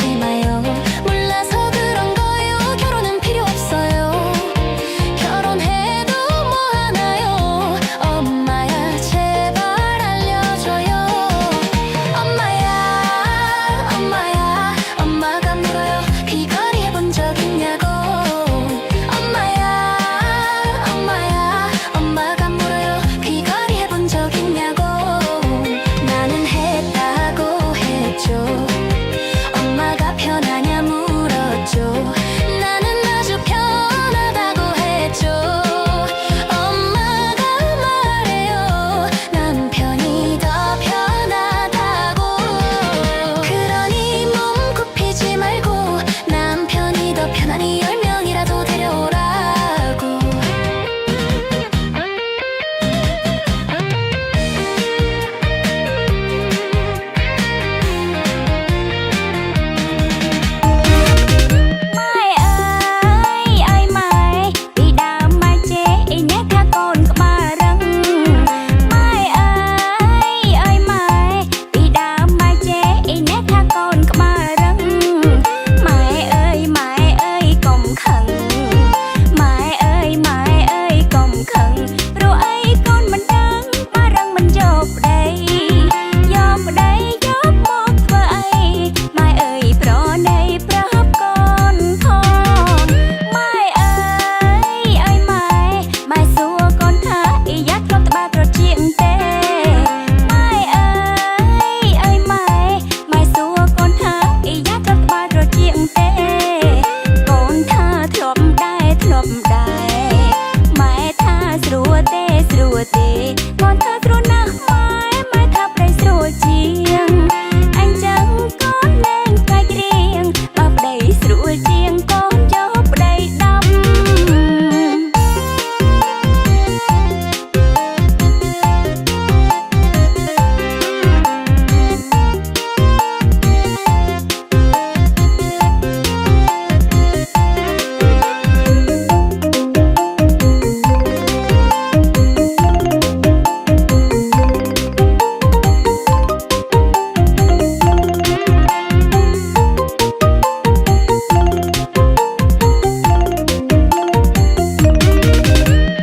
하지 마요. 몰라서 그런 거요. 결혼은 필요 없어요. 결혼해도 뭐 하나요. 엄마야 제발 알려줘요. 엄마야 엄마야 엄마가 물어요. 귀걸이 해본 적 있냐고. 엄마야 엄마야 엄마가 물어요. 귀걸이 해본 적 있냐고. 나는 했다고 했죠. 엄마가 편하냐 물었죠. 나는 아주 편하다고 했죠. 엄마가 말해요. 남편이 더 편하다고. 그러니 몸 굽히지 말고 남편이 더 편하니 10명이라도 데려오라고. Mai ơi ơi mai đi đào mai chế nhát tha con có ba răng. Mai ơi mai đi đào mai chế nhát tha con có ba răng. Mai ơi cổng khẩn. Mai ơi cổng khẩn. Rồi ấy con mình đắng ba răng mình dột đây. Dột đây dột một vậy. Mai ơi pro đây pro con thon. Mai ơi mai xua con thả y dắt con ta ba pro chuyện tê. Mai ơi mai xua con thả y dắt con ta ba pro chuyện tê. Con thả thộp đai mai thả srua tê con thả srua na mai thả prey srua chiêng. Anh chẳng con lên cai riêng bắp đầy srua chiêng con dốc đầy đâm.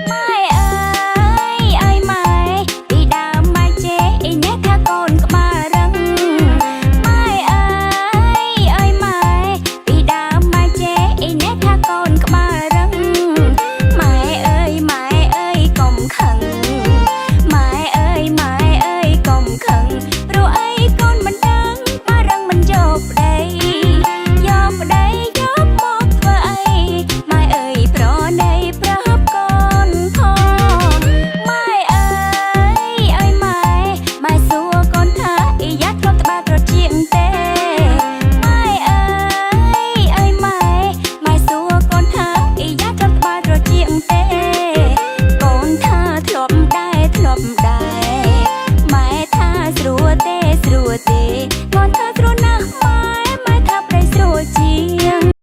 Mai ơi mai đi đào mai chế nhát tha con có ba răng. Mai ơi mai đi đào mai chế nhát tha con có ba răng. Mai ơi cổng khẩn. Mai ơi cổng khẩn. Rồi ấy con mình đắng ba răng mình dột đây. Dột đây dột một vậy. Mai ơi pro đây pro con thon. Mai ơi mai xua con thả y dắt con ta ba pro chuyện tê. Mai ơi mai xua con thả y dắt con ta ba pro chuyện tê. Con thả thộp đai mai thả srua tê con thả srua na